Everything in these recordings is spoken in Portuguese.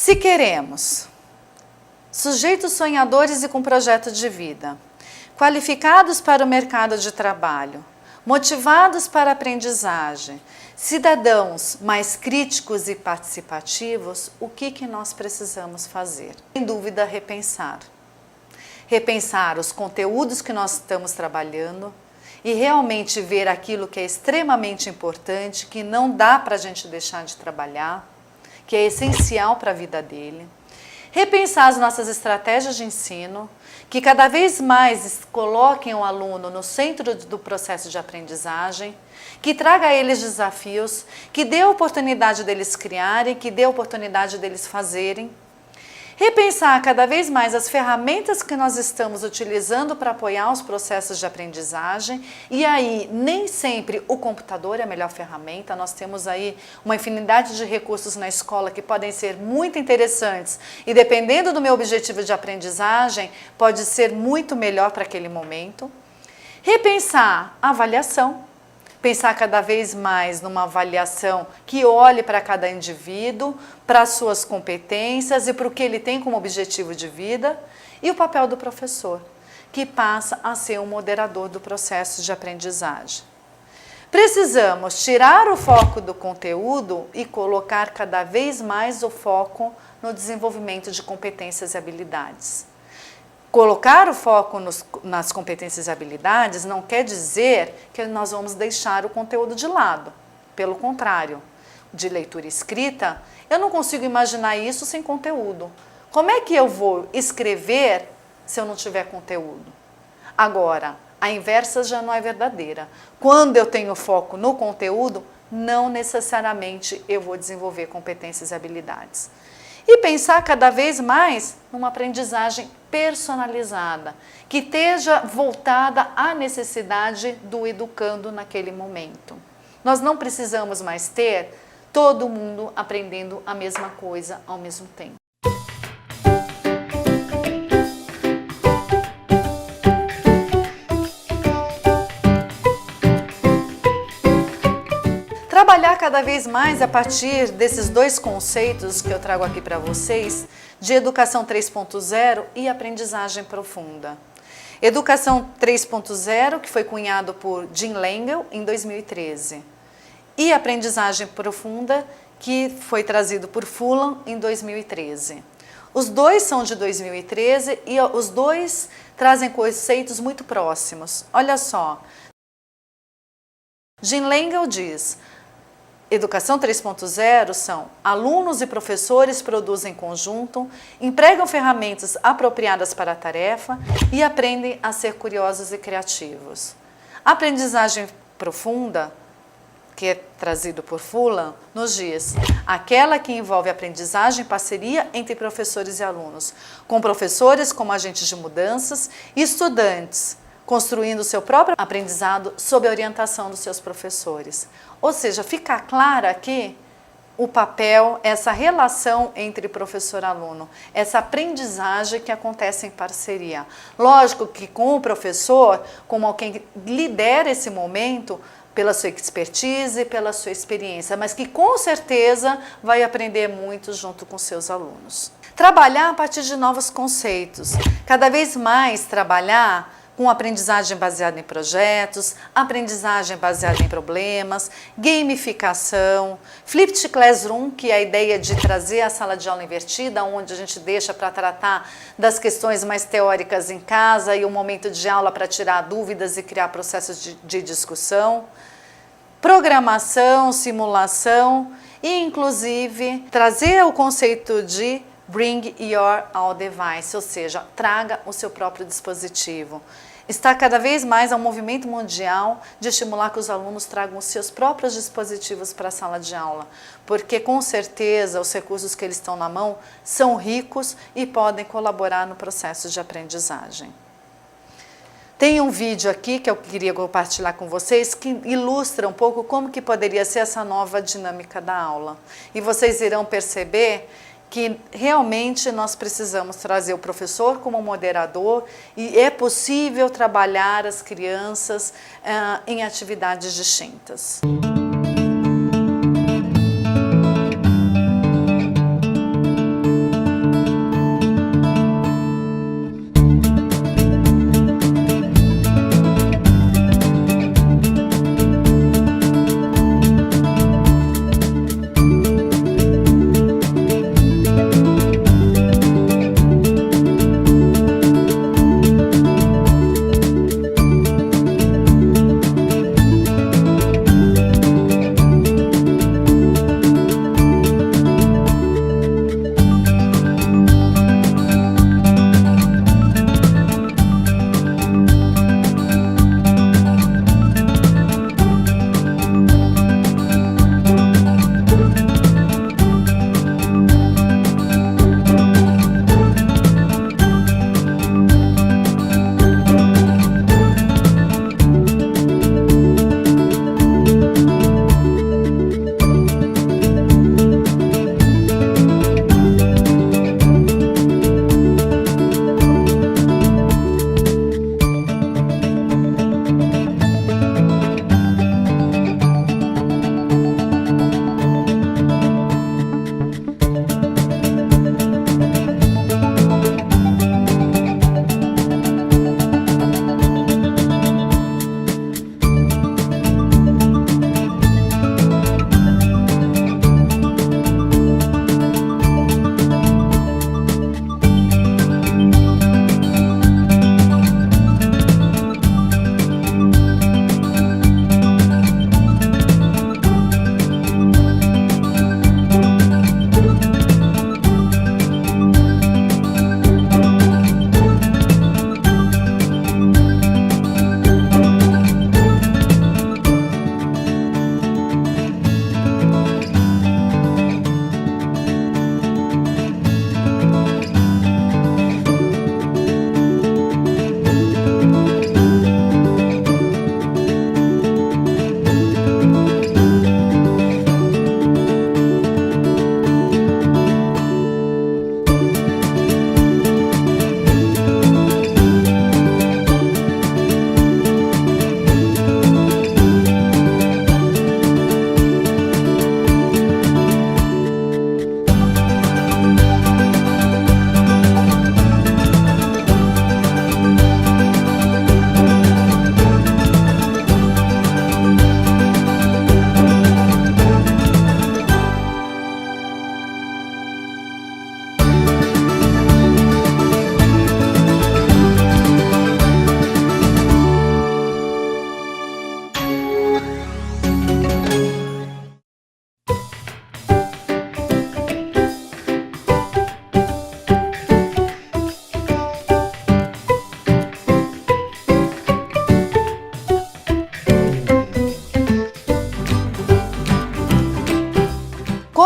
Se queremos sujeitos sonhadores e com projeto de vida, qualificados para o mercado de trabalho, motivados para a aprendizagem, cidadãos mais críticos e participativos, o que nós precisamos fazer? Sem dúvida, repensar. Repensar os conteúdos que nós estamos trabalhando e realmente ver aquilo que é extremamente importante, que não dá para a gente deixar de trabalhar, que é essencial para a vida dele. Repensar as nossas estratégias de ensino, que cada vez mais coloquem o aluno no centro do processo de aprendizagem, que traga a eles desafios, que dê a oportunidade deles criarem, que dê a oportunidade deles fazerem. Repensar cada vez mais as ferramentas que nós estamos utilizando para apoiar os processos de aprendizagem, e aí nem sempre o computador é a melhor ferramenta. Nós temos aí uma infinidade de recursos na escola que podem ser muito interessantes e, dependendo do meu objetivo de aprendizagem, pode ser muito melhor para aquele momento. Repensar a avaliação. Pensar cada vez mais numa avaliação que olhe para cada indivíduo, para as suas competências e para o que ele tem como objetivo de vida. E o papel do professor, que passa a ser um moderador do processo de aprendizagem. Precisamos tirar o foco do conteúdo e colocar cada vez mais o foco no desenvolvimento de competências e habilidades. Colocar o foco nas competências e habilidades não quer dizer que nós vamos deixar o conteúdo de lado. Pelo contrário, de leitura e escrita, eu não consigo imaginar isso sem conteúdo. Como é que eu vou escrever se eu não tiver conteúdo? Agora, a inversa já não é verdadeira. Quando eu tenho foco no conteúdo, não necessariamente eu vou desenvolver competências e habilidades. E pensar cada vez mais numa aprendizagem personalizada, que esteja voltada à necessidade do educando naquele momento. Nós não precisamos mais ter todo mundo aprendendo a mesma coisa ao mesmo tempo. Trabalhar cada vez mais a partir desses dois conceitos que eu trago aqui para vocês, de educação 3.0 e aprendizagem profunda. Educação 3.0, que foi cunhado por Jim Lengel em 2013, e aprendizagem profunda, que foi trazido por Fulham em 2013. Os dois são de 2013 e os dois trazem conceitos muito próximos. Olha só, Jim Lengel diz: Educação 3.0 são alunos e professores produzem em conjunto, empregam ferramentas apropriadas para a tarefa e aprendem a ser curiosos e criativos. A aprendizagem profunda, que é trazido por Fulham, nos diz: aquela que envolve aprendizagem e parceria entre professores e alunos, com professores como agentes de mudanças e estudantes, construindo o seu próprio aprendizado sob a orientação dos seus professores. Ou seja, fica clara aqui o papel, essa relação entre professor e aluno, essa aprendizagem que acontece em parceria. Lógico que com o professor, como alguém que lidera esse momento, pela sua expertise, pela sua experiência, mas que com certeza vai aprender muito junto com seus alunos. Trabalhar a partir de novos conceitos, cada vez mais trabalhar com aprendizagem baseada em projetos, aprendizagem baseada em problemas, gamificação, flipped classroom, que é a ideia de trazer a sala de aula invertida, onde a gente deixa para tratar das questões mais teóricas em casa e um momento de aula para tirar dúvidas e criar processos de discussão, programação, simulação e, inclusive, trazer o conceito de Bring your own device, ou seja, traga o seu próprio dispositivo. Está cada vez mais um movimento mundial de estimular que os alunos tragam os seus próprios dispositivos para a sala de aula, porque com certeza os recursos que eles estão na mão são ricos e podem colaborar no processo de aprendizagem. Tem um vídeo aqui que eu queria compartilhar com vocês que ilustra um pouco como que poderia ser essa nova dinâmica da aula. E vocês irão perceber que realmente nós precisamos trazer o professor como moderador e é possível trabalhar as crianças em atividades distintas.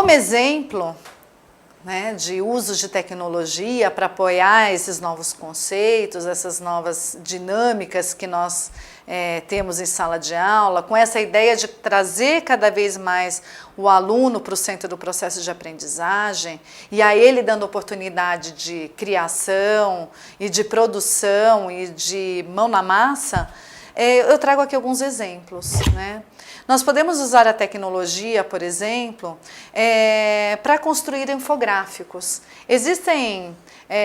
Como exemplo, né, de uso de tecnologia para apoiar esses novos conceitos, essas novas dinâmicas que nós temos em sala de aula, com essa ideia de trazer cada vez mais o aluno para o centro do processo de aprendizagem, e a ele dando oportunidade de criação e de produção e de mão na massa, eu trago aqui alguns exemplos, né? Nós podemos usar a tecnologia, por exemplo, para construir infográficos. Existem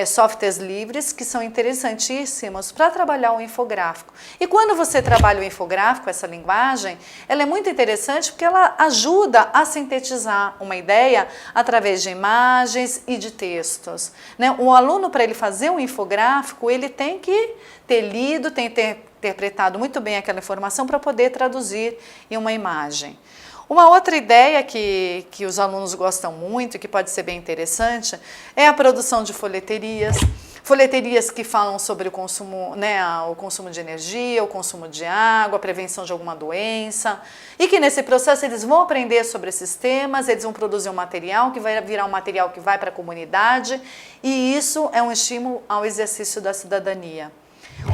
softwares livres que são interessantíssimos para trabalhar o infográfico. E quando você trabalha o infográfico, essa linguagem, ela é muito interessante porque ela ajuda a sintetizar uma ideia através de imagens e de textos, né? O aluno, para ele fazer um infográfico, ele tem que ter lido, tem que ter interpretado muito bem aquela informação para poder traduzir em uma imagem. Uma outra ideia que os alunos gostam muito e que pode ser bem interessante é a produção de folheterias. Folheterias que falam sobre o consumo, né, o consumo de energia, o consumo de água, a prevenção de alguma doença, e que nesse processo eles vão aprender sobre esses temas, eles vão produzir um material que vai virar um material que vai para a comunidade, e isso é um estímulo ao exercício da cidadania.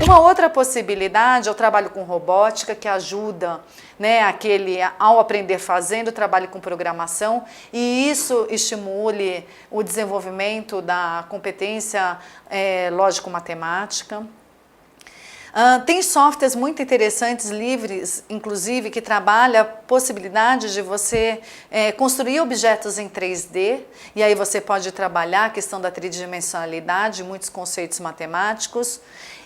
Uma outra possibilidade é o trabalho com robótica, que ajuda, né, ao aprender fazendo, trabalho com programação, e isso estimule o desenvolvimento da competência lógico-matemática. Tem softwares muito interessantes, livres, inclusive, que trabalham a possibilidade de você construir objetos em 3D, e aí você pode trabalhar a questão da tridimensionalidade, muitos conceitos matemáticos.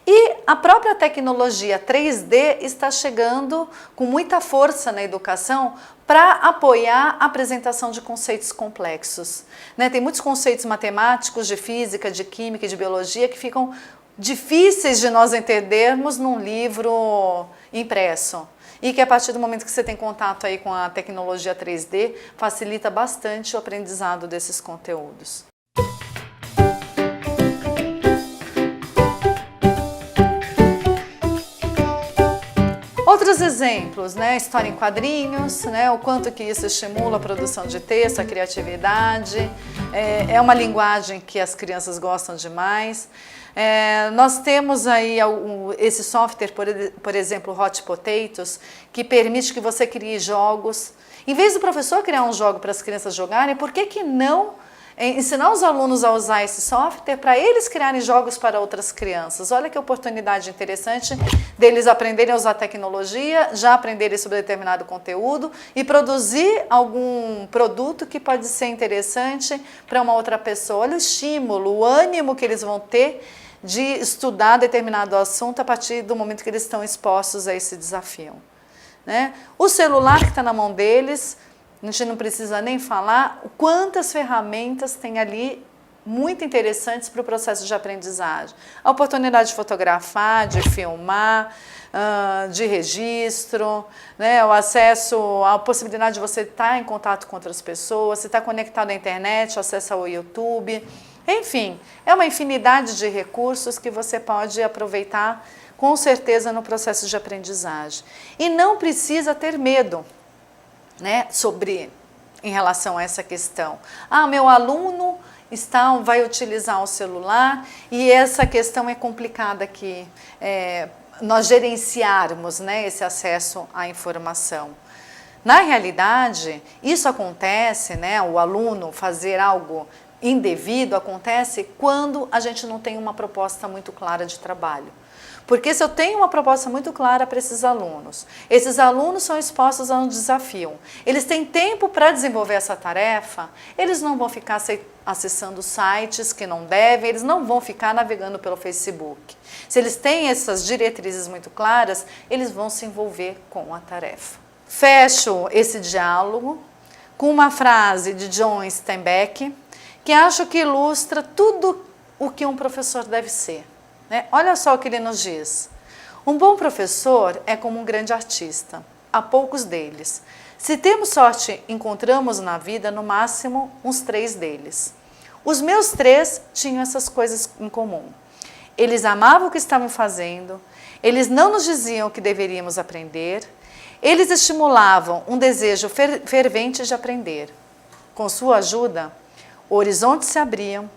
E a própria tecnologia 3D está chegando com muita força na educação para apoiar a apresentação de conceitos complexos, né? Tem muitos conceitos matemáticos de física, de química e de biologia que ficam difíceis de nós entendermos num livro impresso. E que a partir do momento que você tem contato aí com a tecnologia 3D, facilita bastante o aprendizado desses conteúdos. Outros exemplos, né? História em quadrinhos, né? O quanto que isso estimula a produção de texto, a criatividade. É uma linguagem que as crianças gostam demais. Nós temos aí esse software, por exemplo, Hot Potatoes, que permite que você crie jogos. Em vez do professor criar um jogo para as crianças jogarem, por que não ensinar os alunos a usar esse software para eles criarem jogos para outras crianças? Olha que oportunidade interessante deles aprenderem a usar tecnologia, já aprenderem sobre determinado conteúdo e produzir algum produto que pode ser interessante para uma outra pessoa. Olha o estímulo, o ânimo que eles vão ter de estudar determinado assunto a partir do momento que eles estão expostos a esse desafio, né? O celular que está na mão deles, a gente não precisa nem falar quantas ferramentas tem ali muito interessantes para o processo de aprendizagem. A oportunidade de fotografar, de filmar, de registro, né? O acesso, a possibilidade de você estar em contato com outras pessoas, você estar conectado à internet, o acesso ao YouTube. Enfim, é uma infinidade de recursos que você pode aproveitar com certeza no processo de aprendizagem. E não precisa ter medo, né, em relação a essa questão. Meu aluno vai utilizar o celular e essa questão é complicada aqui, nós gerenciarmos, né, esse acesso à informação. Na realidade, isso acontece, né, o aluno fazer algo indevido acontece quando a gente não tem uma proposta muito clara de trabalho. Porque se eu tenho uma proposta muito clara para esses alunos são expostos a um desafio, eles têm tempo para desenvolver essa tarefa, eles não vão ficar acessando sites que não devem, eles não vão ficar navegando pelo Facebook. Se eles têm essas diretrizes muito claras, eles vão se envolver com a tarefa. Fecho esse diálogo com uma frase de John Steinbeck, que acho que ilustra tudo o que um professor deve ser. Olha só o que ele nos diz. Um bom professor é como um grande artista. Há poucos deles. Se temos sorte, encontramos na vida, no máximo, uns 3 deles. Os meus 3 tinham essas coisas em comum. Eles amavam o que estavam fazendo, eles não nos diziam o que deveríamos aprender, eles estimulavam um desejo fervente de aprender. Com sua ajuda, horizontes se abriam,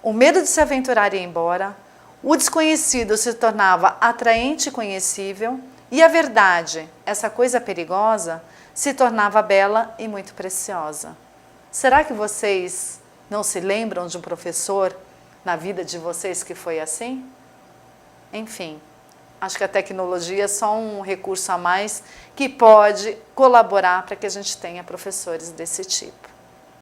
o medo de se aventurar ia embora, o desconhecido se tornava atraente e conhecível, e a verdade, essa coisa perigosa, se tornava bela e muito preciosa. Será que vocês não se lembram de um professor na vida de vocês que foi assim? Enfim, acho que a tecnologia é só um recurso a mais que pode colaborar para que a gente tenha professores desse tipo.